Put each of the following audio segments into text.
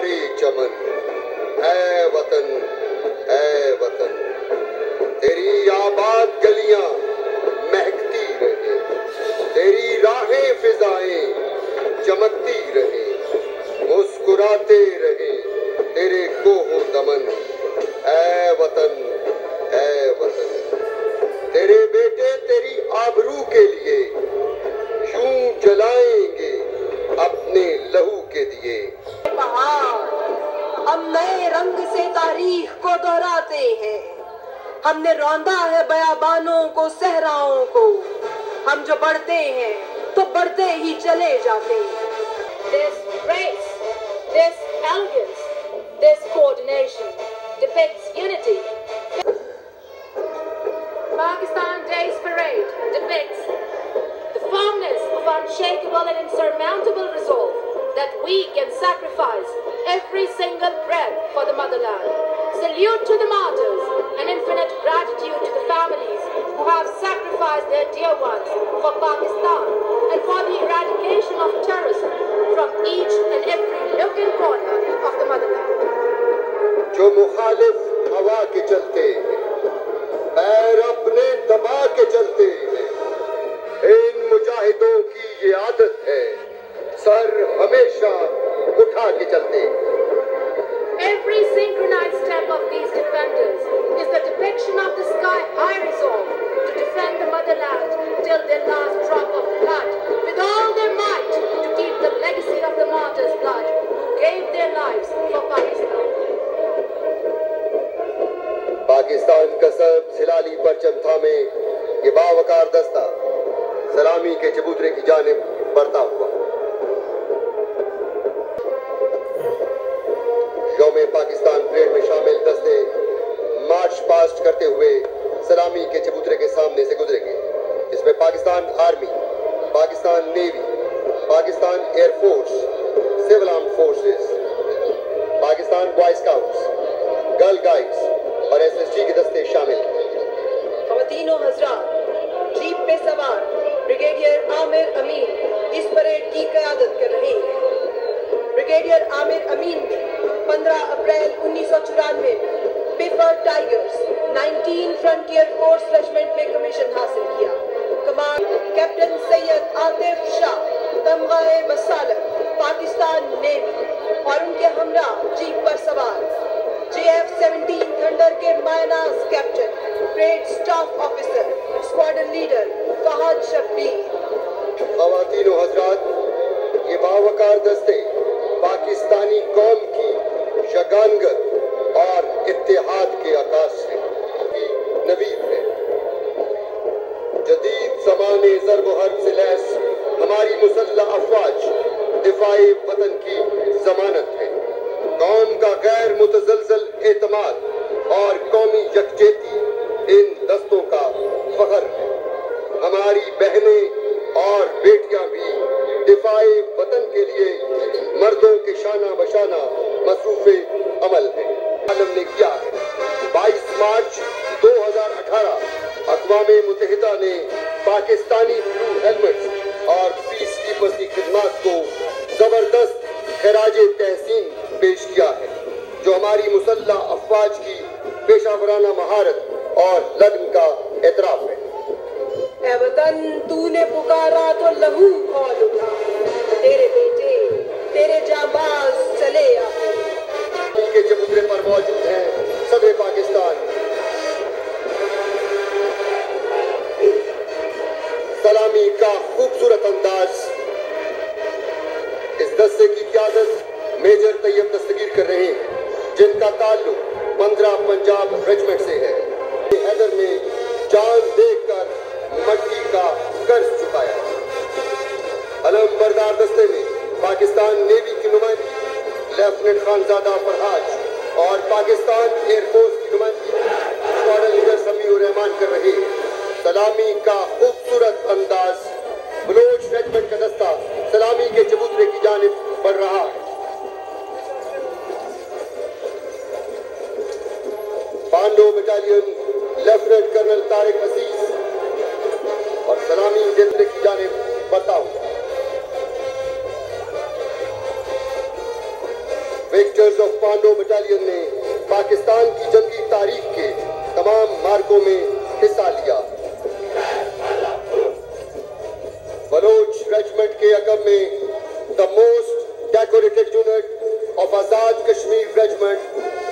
सारे चमन, ऐ वतन, ऐ वतन, तेरी आबाद गलियां महकती रहे, तेरी राहें फिजाएं चमकती रहे, मुस्कुराते रहे तेरे कोहो दमन, ऐ वतन, ऐ वतन, तेरे बेटे तेरी आबरू के लिए यूं जलाएंगे अपने लहू के दिए। हम नए रंग से तारीख को दोहराते हैं, हमने रौंदा है बयाबानों को, सहराओं को, हम जो बढ़ते हैं तो बढ़ते ही चले जाते हैं। This grace, this elegance, this coordination depicts unity. Pakistan Day's parade depicts the firmness of unshakable and insurmountable resolve that we can sacrifice every single breath for the motherland. Salute to the martyrs and infinite gratitude to the families who have sacrificed their dear ones for Pakistan and for the eradication of terrorism from each and every nook and corner of the motherland. जो मुखालिफ हवा के चलते पैर अपने दबा के चलते हैं, इन मुजाहिदों की ये आदत है सर हमेशा उठा के चलते। Every synchronized step of these defenders is the depiction of the sky-high resolve to defend the motherland till their last drop of blood, with all their might to keep the legacy of the martyrs' blood who gave their lives for Pakistan. Pakistan का सब हिलाली परचम थामे ये बावकार दस्ता सलामी के चबूतरे की जानिब बढ़ता हुआ। यौम पाकिस्तान परेड में शामिल दस्ते मार्च पास्ट करते हुए सलामी के चबूतरे के सामने से गुजरेंगे। इसमें Pakistan army, Pakistan navy, Pakistan air force, civil armed forces, Pakistan boy scouts, girl guides और एसएसजी के दस्ते शामिल हैं। ख़वातीनो हज़रात, जीप पे सवार ब्रिगेडियर आमिर अमीन इस परेड की क़यादत कर रहे हैं। ब्रिगेडियर आमिर अमीन ने 15 अप्रैल 1994 में पिफर टाइगर्स 19 फ्रंटियर फोर्स रेजिमेंट में कमीशन हासिल किया। कमान कैप्टन सैयद आतिफ शाह, तमगाए बसालत, पाकिस्तान नेवी और उनके हमरा जीप पर सवार JF-17 थंडर के मायनाज captain, parade staff officer, squadron leader Fahad Shabbir. ख़वातीनो हज़रात, ये बावकार दस्ते पाकिस्तानी कौम की यगानगत और इत्तेहाद के आकाश से नवीद है। जदीद ज़माने ज़र्ब व हर्ब से लैस हमारी मुसल्लह अफवाज दिफाए वतन की जमानत है। कौम का गैर मुतज़लज़ल एतमाद और कौमी यकजहती इन दस्तों का फख्र है। हमारी बहनें और बेटियां भी दिफाए वतन के लिए मर्दों के शाना बशाना मसरूफ़े अमल है। आलम ने किया है 22 मार्च 2018 अक़वाम मुत्तहिदा ने पाकिस्तानी ब्लू हेलमेट्स और पीस कीपर्स की खिदमत को जबरदस्त खराजे तहसीन पेश किया है, जो हमारी मुसल्लह अफवाज की पेशावराना महारत और लगन का एतराफ़ है। ऐ वतन, तूने पुकारा तो लहू खौल उठा, तेरे बेटे तेरे जाबाज चले आए। के चबूतरे पर मौजूद हैं सदर पाकिस्तान सलामी का खूबसूरत अंदाज। इस दस्ते की क़यादत मेजर तैयब दस्तगीर कर रहे हैं, जिनका ताल्लुक 15 पंजाब रेजिमेंट से है। हैदर ने जान देकर मट्टी का कर्ज चुकाया। अलम बरदार दस्ते में पाकिस्तान नेवी की नुमाइंदगी लेफ्टिनेंट खानजादा फरहाज और पाकिस्तान एयरफोर्स की नुमाइंदगी स्क्वाड्रन लीडर समीउर रहमान कर रहे हैं। सलामी का खूबसूरत अंदाज बलोच रेजिमेंट का दस्ता सलामी के चबूतरे की जानिब बढ़ रहा है। पांडो battalion lieutenant colonel Tariq Aziz और सलामी चबूतरे की जानिब बढ़ता हुआ। विक्टर्स ऑफ पांडो बटालियन ने पाकिस्तान की जंगी तारीख के तमाम मार्कों में हिस्सा लिया। बलोच रेजिमेंट के अकब में the most decorated unit of Azad Kashmir regiment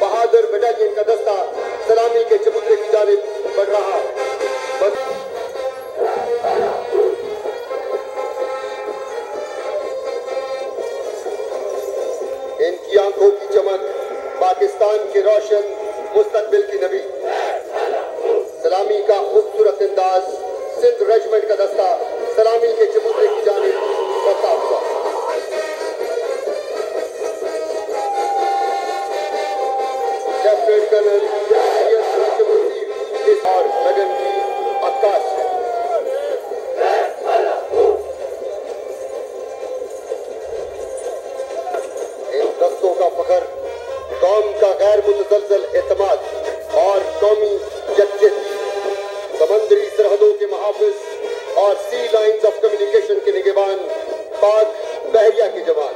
Bahadur battalion का दस्ता सलामी के चबूतरे की जानिब बढ़ रहा। इनकी आंखों की चमक पाकिस्तान के रोशन मुस्तकबिल की नबी। सलामी का खूबसूरत अंदाज सिंध रेजिमेंट का दस्ता सलामी के चबूतरे की जानिब बढ़ता हुआ। लेफ्टिनेंट कर्नल और लगन की अक्काश है। इन दस्तों का फख्र कौम का गैर मुतजलजल एतमाद और कौमी यकजहती, समंदरी सरहदों के मुहाफिज और सी लाइन्स ऑफ कम्युनिकेशन के निगहबान पाक बहरिया के जवान,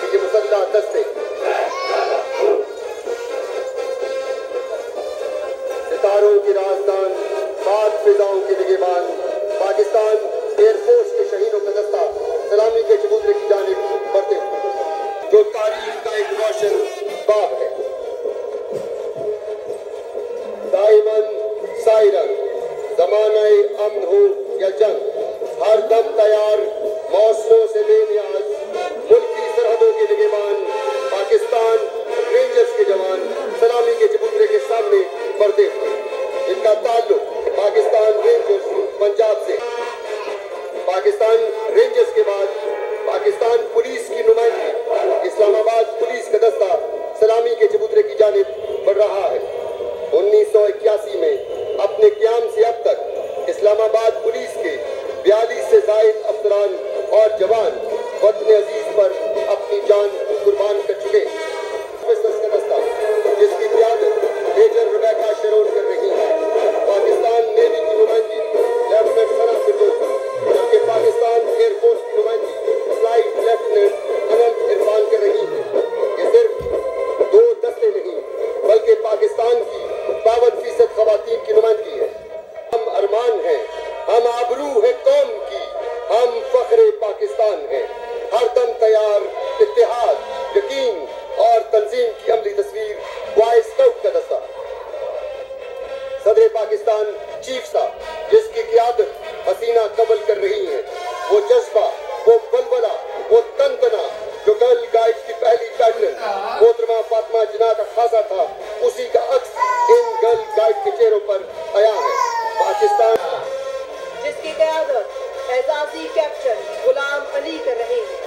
के ये मुसल्लह दस्ते सितारों की राजदान, पाक फिजाओं के निगहबान, पाकिस्तान एयरफोर्स के शहीदों का दस्ता सलामी के चबूतरे की जानिब बढ़ते हुए, जो तारीख का एक रोशन बाब है। दाइमन साइरन, ज़माने अमन हो या जंग, हर दम तैयार, मौसमों से बेनियाज, मुल्की सरहदों के निगहबान, पाकिस्तान रेंजर्स के जवान सलामी के चबूतरे के सामने बढ़ते हुए। इनका ताल्लुक पाकिस्तान रेंजर्स पंजाब से। पाकिस्तान रेंजर्स के बाद पाकिस्तान पुलिस की नुमाइंदगी इस्लामाबाद पुलिस का दस्ता सलामी के चबूतरे की जानिब बढ़ रहा है। 1981 में अपने क़याम से अब तक इस्लामाबाद पुलिस के 42 से ज़ायद अफसरान और जवान वतन अजीज पर अपनी जान कुर्बान कर चुके। का दस्ता जिसकी क़यादत मेजर रुबैका शरोन कर रही है, पाकिस्तान नेवी की नुमाइंदगी लेफ्टिनेंट सना फिरदौस, जबकि पाकिस्तान एयरफोर्स की नुमाइंदगी फ्लाइट लेफ्टिनेंट अनंत इरफान कर रही है। ये सिर्फ दो दस्ते नहीं बल्कि पाकिस्तान की 52% ख़वातीन की नुमाइंदगी है। हम अरमान हैं, हम आबरू है कौम की, हम फख्रे पाकिस्तान हैं। हर दम तैयार, इत्तेहाद, यकीन और तंजीम की अमली तस्वीर बॉय स्काउट का दस्ता सदर पाकिस्तान चीफ साहब, जिसकी क़यादत हसीना कबल कर रही है। वो जज्बा, वो बलबला, वो तनतना जो गर्ल गाइड की पहली पैटर्न मोहतरमा फातिमा जिन्ना का खासा था, उसी का अक्स इन गर्ल गाइड के चेहरों पर आया है। पाकिस्तान जिसकी क़यादत एजाजी कैप्टन गुलाम अली कर रहे हैं।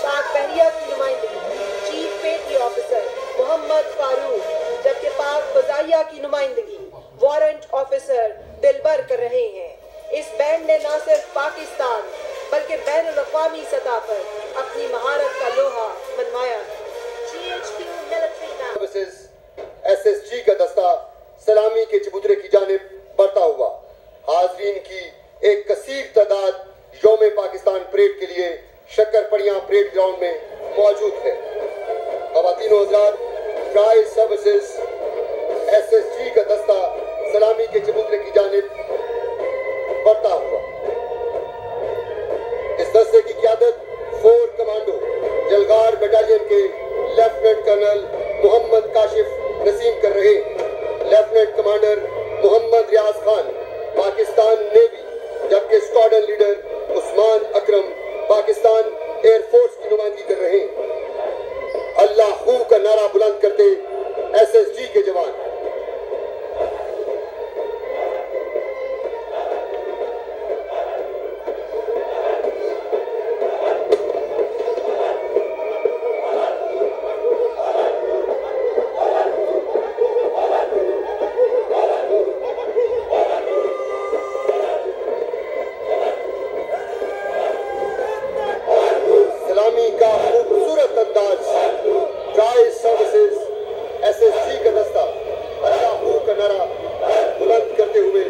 पाक बहरिया की नुमाइंदगी chief petty officer Mohammad Farooq, जबकि पाक फ़ज़ाइया की नुमाइंदगी वारंट ऑफिसर दिलबर कर रहे हैं। इस बैंड ने न सिर्फ पाकिस्तान बल्कि बैनुल-अक़वामी सतह पर अपनी महारत का लोहा मनवाया। SSG का दस्ता सलामी के चबूतरे की जानिब बढ़ता हुआ। हाज़रीन की एक कसीर तादाद यौम पाकिस्तान परेड के लिए शक्करपड़ियां परेड ग्राउंड में मौजूद है। ख़वातीन और हज़रात, ट्राई सर्विसेज SSG का दस्ता सलामी के चबूतरे की जानिब बढ़ता हुआ। इस दस्ते की क़यादत 4 कमांडो जलगार बटालियन के लेफ्टिनेंट कर्नल मोहम्मद काशिफ नसीम कर रहे। लेफ्टिनेंट कमांडर मोहम्मद रियाज खान पाकिस्तान नेवी, जबकि स्क्वाड्रन लीडर उस्मान अकरम पाकिस्तान एयरफोर्स की नुमाइंदगी कर रहे हैं। अल्लाह हू का नारा बुलंद करते SSG के जवान। SSG का दस्ता अल्लाह का नारा बुलंद करते हुए